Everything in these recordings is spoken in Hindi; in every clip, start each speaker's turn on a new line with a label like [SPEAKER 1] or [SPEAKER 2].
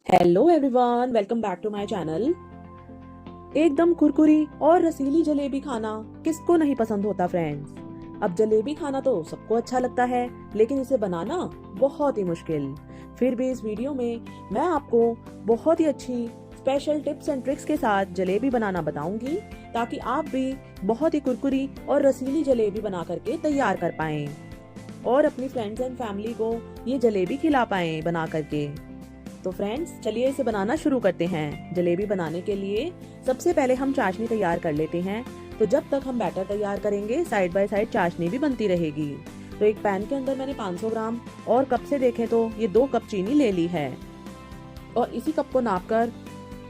[SPEAKER 1] Hello everyone, welcome back to my channel. एकदम कुरकुरी और रसीली जलेबी खाना किसको नहीं पसंद होता फ्रेंड्स। अब जलेबी खाना तो सबको अच्छा लगता है, लेकिन इसे बनाना बहुत ही मुश्किल। फिर भी इस वीडियो में मैं आपको बहुत ही अच्छी स्पेशल टिप्स एंड ट्रिक्स के साथ जलेबी बनाना बताऊंगी, ताकि आप भी बहुत ही कुरकुरी और रसीली जलेबी बना करके तैयार कर पाएं और अपनी फ्रेंड्स एंड फैमिली को ये जलेबी खिला पाएं बना करके। तो फ्रेंड्स, चलिए इसे बनाना शुरू करते हैं। जलेबी बनाने के लिए सबसे पहले हम चाशनी तैयार कर लेते हैं। तो जब तक हम बैटर तैयार करेंगे, साइड बाय साइड चाशनी भी बनती रहेगी। तो एक पैन के अंदर मैंने 500 ग्राम और कप से देखें तो ये 2 कप चीनी ले ली है, और इसी कप को नापकर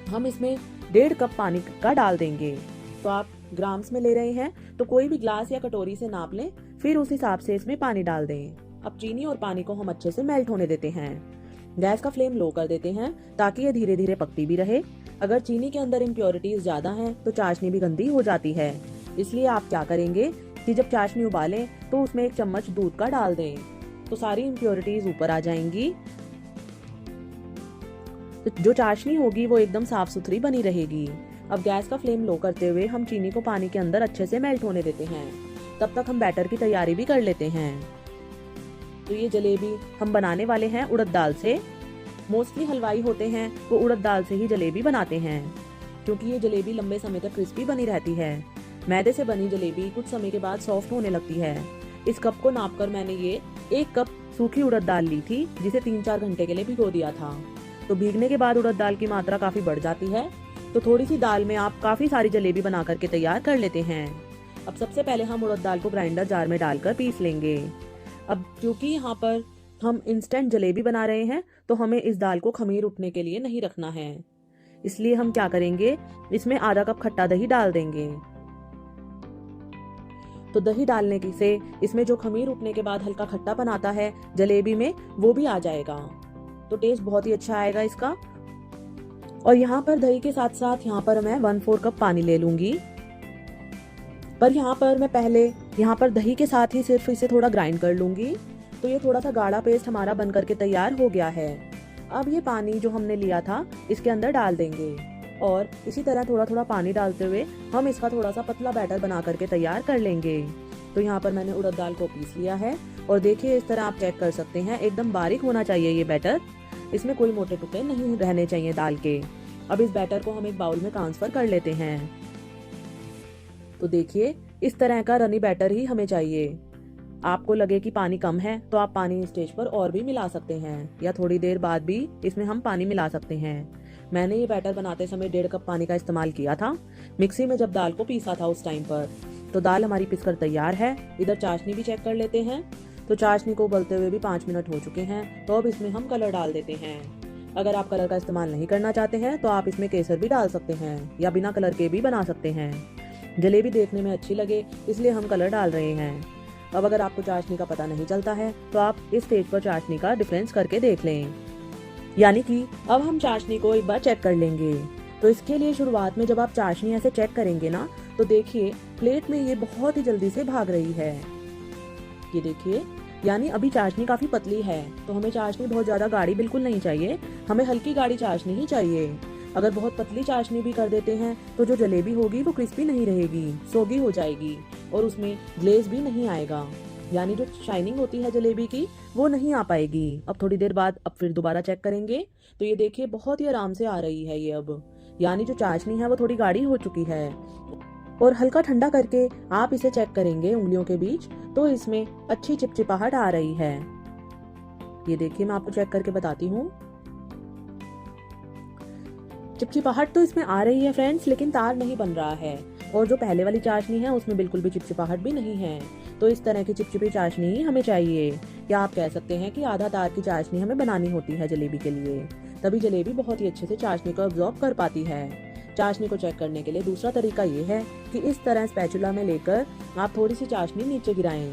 [SPEAKER 1] हम इसमें 1.5 कप पानी का डाल देंगे। तो आप ग्राम्स में ले रहे हैं तो कोई भी ग्लास या कटोरी से नाप लें, फिर उस हिसाब से इसमें पानी डाल दें। अब चीनी और पानी को हम अच्छे से मेल्ट होने देते हैं। गैस का फ्लेम लो कर देते हैं ताकि ये धीरे धीरे पकती भी रहे। अगर चीनी के अंदर इम्प्योरिटीज ज्यादा हैं तो चाशनी भी गंदी हो जाती है। इसलिए आप क्या करेंगे कि जब चाशनी उबालें तो उसमें 1 चम्मच दूध का डाल दें, तो सारी इम्प्योरिटीज ऊपर आ जाएंगी। तो जो चाशनी होगी वो एकदम साफ सुथरी बनी रहेगी। अब गैस का फ्लेम लो करते हुए हम चीनी को पानी के अंदर अच्छे से मेल्ट होने देते हैं। तब तक हम बैटर की तैयारी भी कर लेते हैं। तो ये जलेबी हम बनाने वाले हैं उड़द दाल से। मोस्टली हलवाई होते हैं वो उड़द दाल से ही जलेबी बनाते हैं, क्योंकि ये जलेबी लंबे समय तक क्रिस्पी बनी रहती है। मैदे से बनी जलेबी कुछ समय के बाद सॉफ्ट होने लगती है। इस कप को नापकर मैंने ये 1 कप सूखी उड़द दाल ली थी, जिसे 3-4 घंटे के लिए भिगो दिया था। तो भीगने के बाद उड़द दाल की मात्रा काफी बढ़ जाती है, तो थोड़ी सी दाल में आप काफी सारी जलेबी बना करके तैयार कर लेते हैं। अब सबसे पहले हम उड़द दाल को ग्राइंडर जार में डालकर पीस लेंगे। अब क्योंकि यहाँ पर हम इंस्टेंट जलेबी बना रहे हैं, तो हमें इस दाल को खमीर उठने के लिए नहीं रखना है। इसलिए हम क्या करेंगे, इसमें आधा कप खट्टा दही डाल देंगे। तो दही डालने की से इसमें जो खमीर उठने के बाद हल्का खट्टापन आता है जलेबी में, वो भी आ जाएगा। तो टेस्ट बहुत ही अच्छा आएगा इसका। और यहाँ पर दही के साथ साथ यहाँ पर मैं 1/4 कप पानी ले लूंगी। पर यहाँ पर मैं पहले यहाँ पर दही के साथ ही सिर्फ इसे थोड़ा ग्राइंड कर लूंगी। तो ये थोड़ा सा गाढ़ा पेस्ट हमारा बन करके तैयार हो गया है। अब ये पानी जो हमने लिया था इसके अंदर डाल देंगे, और इसी तरह थोड़ा थोड़ा पानी डालते हुए हम इसका थोड़ा सा पतला बैटर बना करके तैयार कर लेंगे। तो यहाँ पर मैंने उड़द दाल को पीस लिया है, और देखिए इस तरह आप चेक कर सकते हैं, एकदम बारीक होना चाहिए ये बैटर। इसमें कोई मोटे टुकड़े नहीं रहने चाहिए दाल के। अब इस बैटर को हम एक बाउल में ट्रांसफर कर लेते हैं। तो देखिए इस तरह का रनी बैटर ही हमें चाहिए। आपको लगे कि पानी कम है तो आप पानी स्टेज पर और भी मिला सकते हैं, या थोड़ी देर बाद भी इसमें हम पानी मिला सकते हैं। मैंने ये बैटर बनाते समय 1.5 कप पानी का इस्तेमाल किया था, मिक्सी में जब दाल को पीसा था उस टाइम पर। तो दाल हमारी पिसकर तैयार है। इधर चाशनी भी चेक कर लेते हैं। तो चाशनी को उबलते हुए भी 5 मिनट हो चुके हैं। तो अब इसमें हम कलर डाल देते हैं। अगर आप कलर का इस्तेमाल नहीं करना चाहते हैं तो आप इसमें केसर भी डाल सकते हैं, या बिना कलर के भी बना सकते हैं। जलेबी देखने में अच्छी लगे इसलिए हम कलर डाल रहे हैं। अब अगर आपको चाशनी का पता नहीं चलता है तो आप इस स्टेज पर चाशनी का डिफरेंस करके देख लें। यानी कि अब हम चाशनी को एक बार चेक कर लेंगे। तो इसके लिए शुरुआत में जब आप चाशनी ऐसे चेक करेंगे ना, तो देखिए प्लेट में ये बहुत ही जल्दी से भाग रही है। ये देखिए, यानी अभी चाशनी काफी पतली है। तो हमें चाशनी बहुत ज्यादा गाढ़ी बिल्कुल नहीं चाहिए, हमें हल्की गाढ़ी चाशनी ही चाहिए। अगर बहुत पतली चाशनी भी कर देते हैं तो जो जलेबी होगी वो क्रिस्पी नहीं रहेगी, सोगी हो जाएगी, और उसमें ग्लेज भी नहीं आएगा। यानी जो शाइनिंग होती है जलेबी की वो नहीं आ पाएगी। अब थोड़ी देर बाद अब फिर दोबारा चेक करेंगे। तो ये देखिए बहुत ही आराम से आ रही है ये अब। यानी जो चाशनी है वो थोड़ी गाढ़ी हो चुकी है। और हल्का ठंडा करके आप इसे चेक करेंगे उंगलियों के बीच, तो इसमें अच्छी चिपचिपाहट आ रही है। ये देखिए मैं आपको चेक करके बताती हूँ। चिपचिपाहट तो इसमें आ रही है फ्रेंड्स, लेकिन तार नहीं बन रहा है। और जो पहले वाली चाशनी है उसमें बिल्कुल भी चिपचिपाहट भी नहीं है। तो इस तरह की चिपचिपी चाशनी ही हमें चाहिए, या आप कह सकते हैं कि आधा तार की चाशनी हमें बनानी होती है जलेबी के लिए। तभी जलेबी बहुत ही अच्छे से चाशनी को अब्सॉर्ब कर पाती है। चाशनी को चेक करने के लिए दूसरा तरीका ये है कि इस तरह स्पैचुला में लेकर आप थोड़ी सी चाशनी नीचे गिराएं।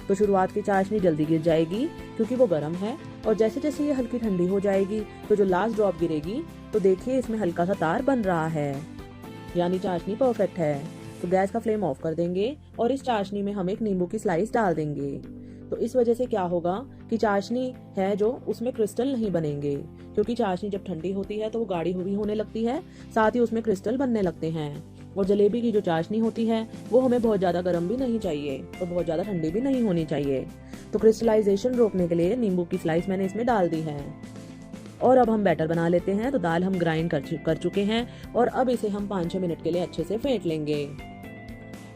[SPEAKER 1] तो शुरुआत की चाशनी जल्दी गिर जाएगी क्योंकि वो गर्म है, और जैसे जैसे ये हल्की ठंडी हो जाएगी तो जो लास्ट ड्रॉप गिरेगी, तो देखिए इसमें हल्का सा तार बन रहा है, यानी चाशनी परफेक्ट है। तो गैस का फ्लेम ऑफ कर देंगे, और इस चाशनी में हम एक नींबू की स्लाइस डाल देंगे। तो इस वजह से क्या होगा कि चाशनी है जो उसमें क्रिस्टल नहीं बनेंगे, क्योंकि चाशनी जब ठंडी होती है तो वो गाढ़ी भी होने लगती है, साथ ही उसमें क्रिस्टल बनने लगते हैं। और जलेबी की जो चाशनी होती है वो हमें बहुत ज़्यादा गर्म भी नहीं चाहिए और बहुत ज़्यादा ठंडी भी नहीं होनी चाहिए। तो क्रिस्टलाइजेशन रोकने के लिए नींबू की स्लाइस मैंने इसमें डाल दी है। और अब हम बैटर बना लेते हैं। तो दाल हम ग्राइंड कर चुके हैं और अब इसे हम 5-6 मिनट के लिए अच्छे से फेंट लेंगे।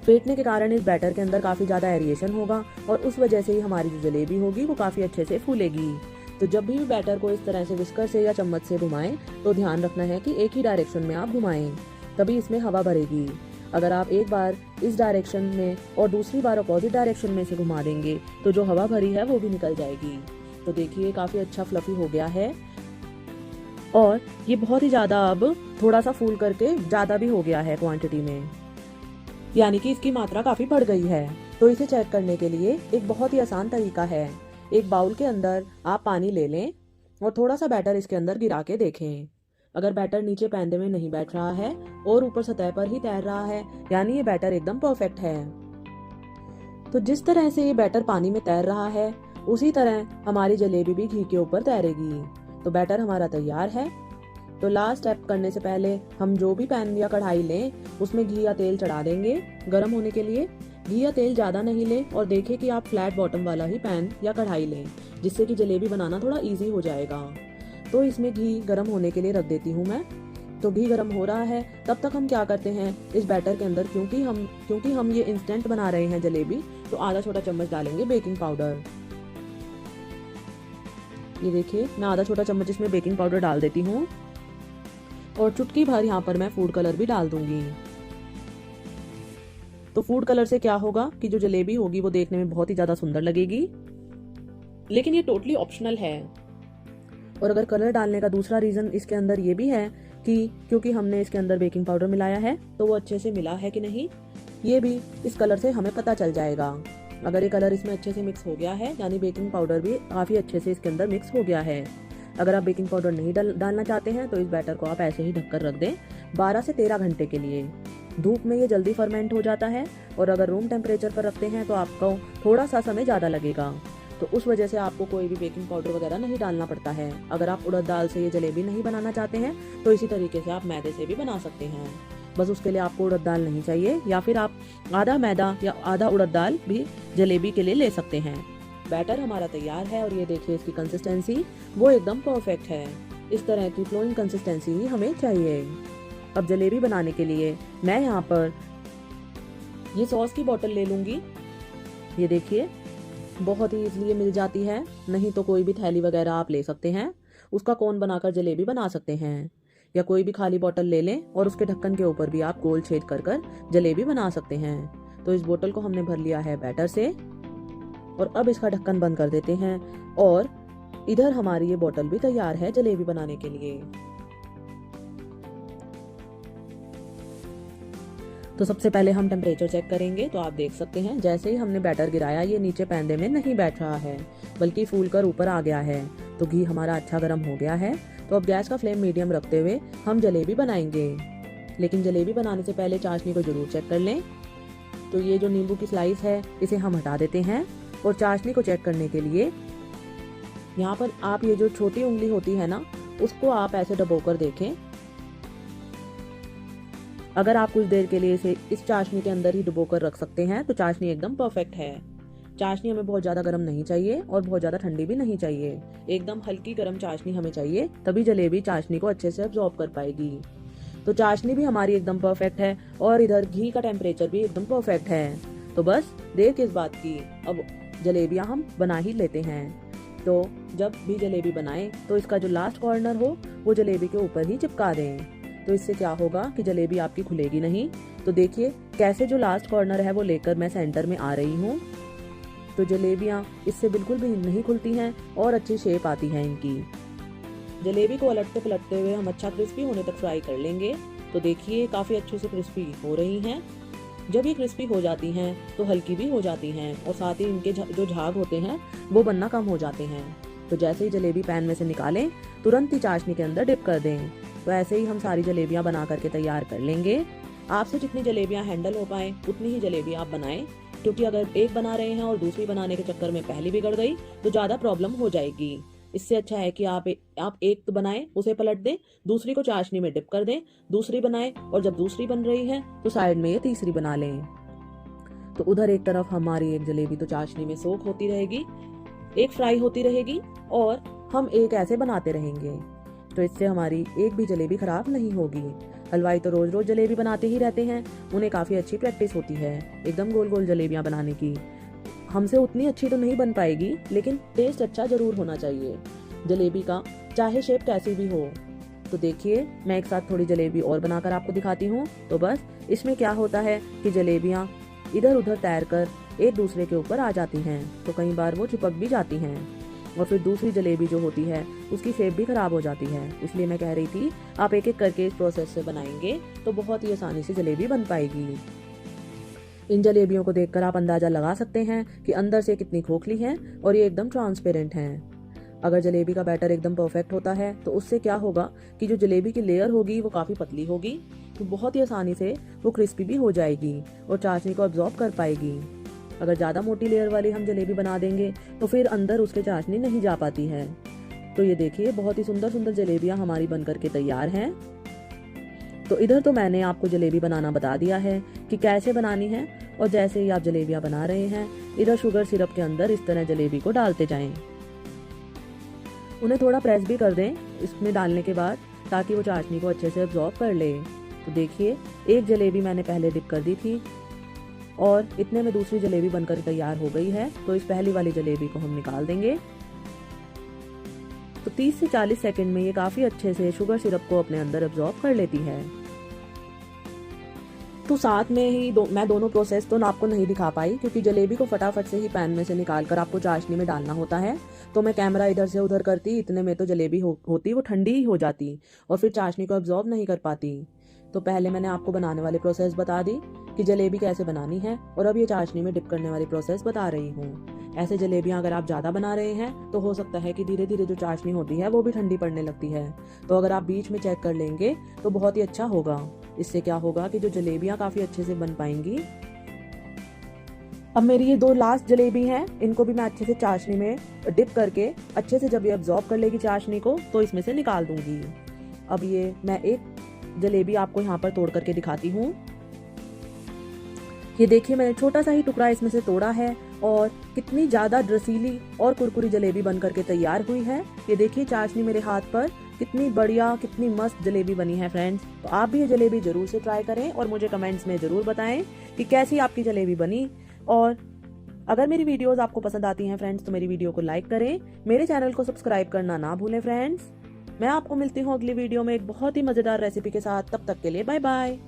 [SPEAKER 1] फेंटने के कारण इस बैटर के अंदर काफ़ी ज़्यादा एरिएशन होगा और उस वजह से ही हमारी जो जलेबी होगी वो काफ़ी अच्छे से फूलेगी। तो जब भी बैटर को इस तरह से विस्कर से या चम्मच से घुमाएं तो ध्यान रखना है कि एक ही डायरेक्शन में आप घुमाएं, तभी इसमें हवा भरेगी। अगर आप एक बार इस डायरेक्शन में और दूसरी बार अपोजिट डायरेक्शन में से घुमा देंगे तो जो हवा भरी है वो भी निकल जाएगी। तो देखिए काफ़ी अच्छा फ्लफी हो गया है और ये बहुत ही ज़्यादा अब थोड़ा सा फूल करके ज़्यादा भी हो गया है क्वांटिटी में, यानी कि इसकी मात्रा काफ़ी बढ़ गई है। तो इसे चेक करने के लिए एक बहुत ही आसान तरीका है। एक बाउल के अंदर आप पानी ले लें और थोड़ा सा बैटर इसके अंदर गिरा के देखें। अगर बैटर नीचे पैंदे में नहीं बैठ रहा है और ऊपर सतह पर ही तैर रहा है, यानी ये बैटर एकदम परफेक्ट है। तो जिस तरह से ये बैटर पानी में तैर रहा है उसी तरह हमारी जलेबी भी घी के ऊपर तैरेगी। तो बैटर हमारा तैयार है। तो लास्ट स्टेप करने से पहले हम जो भी पैन या कढ़ाई लें उसमें घी या तेल चढ़ा देंगे गर्म होने के लिए। घी या तेल ज़्यादा नहीं लें और देखें कि आप फ्लैट बॉटम वाला ही पैन या कढ़ाई लें, जिससे कि जलेबी बनाना थोड़ा इजी हो जाएगा। तो इसमें घी गर्म होने के लिए रख देती हूँ मैं। तो घी गर्म हो रहा है, तब तक हम क्या करते हैं इस बैटर के अंदर, क्योंकि हम ये इंस्टेंट बना रहे हैं जलेबी, तो आधा छोटा चम्मच डालेंगे बेकिंग पाउडर। ये देखिए मैं आधा छोटा चम्मच इसमें बेकिंग पाउडर डाल देती हूँ और चुटकी भर यहाँ पर मैं फूड कलर भी डाल दूंगी। तो फूड कलर से क्या होगा कि जो जलेबी होगी वो देखने में बहुत ही ज्यादा सुंदर लगेगी, लेकिन ये टोटली ऑप्शनल है। और अगर कलर डालने का दूसरा रीजन इसके अंदर ये भी है कि क्योंकि हमने इसके अंदर बेकिंग पाउडर मिलाया है तो वो अच्छे से मिला है कि नहीं, ये भी इस कलर से हमें पता चल जाएगा। अगर ये कलर इसमें अच्छे से मिक्स हो गया है, यानी बेकिंग पाउडर भी काफी अच्छे से इसके अंदर मिक्स हो गया है। अगर आप बेकिंग पाउडर नहीं डालना चाहते हैं तो इस बैटर को आप ऐसे ही ढककर रख दें 12 से 13 घंटे के लिए। धूप में ये जल्दी फर्मेंट हो जाता है और अगर रूम टेम्परेचर पर रखते हैं तो आपको थोड़ा सा समय ज़्यादा लगेगा। तो उस वजह से आपको कोई भी बेकिंग पाउडर वगैरह नहीं डालना पड़ता है। अगर आप उड़द दाल से ये जलेबी नहीं बनाना चाहते हैं तो इसी तरीके से आप मैदे से भी बना सकते हैं। बस उसके लिए आपको उड़द दाल नहीं चाहिए, या फिर आप आधा मैदा या आधा उड़द दाल भी जलेबी के लिए ले सकते हैं। बैटर हमारा तैयार है और ये देखिए इसकी कंसिस्टेंसी वो एकदम परफेक्ट है। इस तरह की फ्लोइंग कंसिस्टेंसी ही हमें चाहिए। अब जलेबी बनाने के लिए मैं यहाँ पर ये सॉस की बोतल ले लूंगी। ये देखिए बहुत ही इजीली मिल जाती है, नहीं तो कोई भी थैली वगैरह आप ले सकते हैं, उसका कोन बनाकर जलेबी बना सकते हैं। या कोई भी खाली बोतल ले लें और उसके ढक्कन के ऊपर भी आप गोल छेद कर जलेबी बना सकते हैं। तो इस बोतल को हमने भर लिया है बैटर से और अब इसका ढक्कन बंद कर देते हैं और इधर हमारी ये बोतल भी तैयार है जलेबी बनाने के लिए। तो सबसे पहले हम टेम्परेचर चेक करेंगे। तो आप देख सकते हैं जैसे ही हमने बैटर गिराया ये नीचे पैंदे में नहीं बैठ रहा है, बल्कि फूलकर ऊपर आ गया है। तो घी हमारा अच्छा गर्म हो गया है। तो अब गैस का फ्लेम मीडियम रखते हुए हम जलेबी बनाएंगे। लेकिन जलेबी बनाने से पहले चाशनी को जरूर चेक कर लें। तो ये जो नींबू की स्लाइस है इसे हम हटा देते हैं और चाशनी को चेक करने के लिए यहाँ पर आप ये जो छोटी उंगली होती है ना, उसको आप ऐसे डबोकर देखें। अगर आप कुछ देर के लिए इसे इस चाशनी के अंदर ही डुबोकर रख सकते हैं तो चाशनी एकदम परफेक्ट है। चाशनी हमें बहुत ज्यादा गर्म नहीं चाहिए और बहुत ज्यादा ठंडी भी नहीं चाहिए, एकदम हल्की गर्म चाशनी हमें चाहिए, तभी जलेबी चाशनी को अच्छे से अब्सॉर्ब कर पाएगी। तो चाशनी भी हमारी एकदम परफेक्ट है और इधर घी का टेम्परेचर भी एकदम परफेक्ट है। तो बस देर किस बात की, अब जलेबियां हम बना ही लेते हैं। तो जब भी जलेबी बनाएं तो इसका जो लास्ट कॉर्नर हो वो जलेबी के ऊपर ही चिपका दें। तो इससे क्या होगा कि जलेबी आपकी खुलेगी नहीं। तो देखिए कैसे जो लास्ट कॉर्नर है वो लेकर मैं सेंटर में आ रही हूँ। तो जलेबियाँ इससे बिल्कुल भी नहीं खुलती हैं और अच्छी शेप आती है इनकी। जलेबी को उलटते पलटते हुए हम अच्छा क्रिस्पी होने तक फ्राई कर लेंगे। तो देखिए काफ़ी अच्छे से क्रिस्पी हो रही हैं। जब ये क्रिस्पी हो जाती हैं तो हल्की भी हो जाती हैं और साथ ही इनके जो झाग होते हैं वो बनना कम हो जाते हैं। तो जैसे ही जलेबी पैन में से निकालें तुरंत ही चाशनी के अंदर डिप कर दें। तो ऐसे ही हम सारी जलेबियां बना करके तैयार कर लेंगे। आपसे जितनी जलेबियां हैंडल हो पाए उतनी ही जलेबी आप बनाएं, क्योंकि अगर एक बना रहे हैं और दूसरी बनाने के चक्कर में पहली बिगड़ गई तो ज़्यादा प्रॉब्लम हो जाएगी। इससे अच्छा है कि आप एक तो बनाएं, उसे पलट दें, दूसरी को चाशनी में डिप कर दें, दूसरी बनाएं और जब दूसरी बन रही है तो साइड में ये तीसरी बना लें। तो उधर एक तरफ हमारी एक जलेबी तो चाशनी में सोख होती रहेगी, एक फ्राई होती रहेगी और हम एक ऐसे बनाते रहेंगे। तो इससे हमारी एक भी जलेबी खराब नहीं होगी। हलवाई तो रोज रोज जलेबी बनाते ही रहते हैं, उन्हें काफी अच्छी प्रैक्टिस होती है एकदम गोल गोल जलेबियां बनाने की। हमसे उतनी अच्छी तो नहीं बन पाएगी, लेकिन टेस्ट अच्छा जरूर होना चाहिए जलेबी का, चाहे शेप कैसी भी हो। तो देखिए मैं एक साथ थोड़ी जलेबी और बनाकर आपको दिखाती हूँ। तो बस इसमें क्या होता है कि जलेबियाँ इधर उधर तैर कर एक दूसरे के ऊपर आ जाती हैं, तो कई बार वो चिपक भी जाती हैं और फिर दूसरी जलेबी जो होती है उसकी शेप भी खराब हो जाती है। इसलिए मैं कह रही थी आप एक एक करके इस प्रोसेस से बनाएंगे तो बहुत ही आसानी से जलेबी बन पाएगी। इन जलेबियों को देखकर आप अंदाजा लगा सकते हैं कि अंदर से कितनी खोखली हैं और ये एकदम ट्रांसपेरेंट हैं। अगर जलेबी का बैटर एकदम परफेक्ट होता है तो उससे क्या होगा कि जो जलेबी की लेयर होगी वो काफ़ी पतली होगी, तो बहुत ही आसानी से वो क्रिस्पी भी हो जाएगी और चाशनी को अब्जॉर्ब कर पाएगी। अगर ज़्यादा मोटी लेयर वाली हम जलेबी बना देंगे तो फिर अंदर उसके चाशनी नहीं जा पाती है। तो ये देखिए बहुत ही सुंदर सुंदर जलेबियाँ हमारी बनकर के तैयार हैं। तो इधर तो मैंने आपको जलेबी बनाना बता दिया है कि कैसे बनानी है, और जैसे ही आप जलेबियाँ बना रहे हैं इधर शुगर सिरप के अंदर इस तरह जलेबी को डालते जाएं। उन्हें थोड़ा प्रेस भी कर दें इसमें डालने के बाद, ताकि वो चाशनी को अच्छे से अब्जॉर्ब कर ले। तो देखिए एक जलेबी मैंने पहले डिप कर दी थी और इतने में दूसरी जलेबी बनकर तैयार हो गई है। तो इस पहली वाली जलेबी को हम निकाल देंगे। तो 30 से 40 सेकंड में ये काफ़ी अच्छे से शुगर सिरप को अपने अंदर अब्जॉर्ब कर लेती है। तो साथ में ही मैं दोनों प्रोसेस तो आपको नहीं दिखा पाई, क्योंकि जलेबी को फटाफट से ही पैन में से निकाल कर आपको चाशनी में डालना होता है। तो मैं कैमरा इधर से उधर करती, इतने में तो जलेबी होती वो ठंडी ही हो जाती और फिर चाशनी को अब्जॉर्ब नहीं कर पाती। तो पहले मैंने आपको बनाने वाली प्रोसेस बता दी कि जलेबी कैसे बनानी है, और अब ये चाशनी में डिप करने वाली प्रोसेस बता रही हूँ। ऐसे जलेबियाँ अगर आप ज़्यादा बना रहे हैं तो हो सकता है कि धीरे धीरे जो चाशनी होती है वो भी ठंडी पड़ने लगती है। तो अगर आप बीच में चेक कर लेंगे तो बहुत ही अच्छा होगा। इससे क्या होगा कि जो जलेबियाँ काफ़ी अच्छे से बन पाएंगी। अब मेरी ये 2 लास्ट जलेबी हैं, इनको भी मैं अच्छे से चाशनी में डिप करके अच्छे से जब ये अब्जॉर्ब कर लेगी चाशनी को तो इसमें से निकाल दूंगी। अब ये मैं एक जलेबी आपको यहाँ पर तोड़ करके दिखाती हूँ। ये देखिए मैंने छोटा सा ही टुकड़ा इसमें से तोड़ा है और कितनी ज़्यादा रसीली और कुरकुरी जलेबी बन करके तैयार हुई है। ये देखिए चाशनी मेरे हाथ पर कितनी बढ़िया कितनी मस्त जलेबी बनी है फ्रेंड्स। तो आप भी ये जलेबी जरूर से ट्राई करें और मुझे कमेंट्स में ज़रूर बताएं कि कैसी आपकी जलेबी बनी। और अगर मेरी वीडियोस आपको पसंद आती हैं फ्रेंड्स तो मेरी वीडियो को लाइक करें, मेरे चैनल को सब्सक्राइब करना ना भूलें फ्रेंड्स। मैं आपको मिलती हूँ अगली वीडियो में एक बहुत ही मज़ेदार रेसिपी के साथ। तब तक के लिए बाय बाय।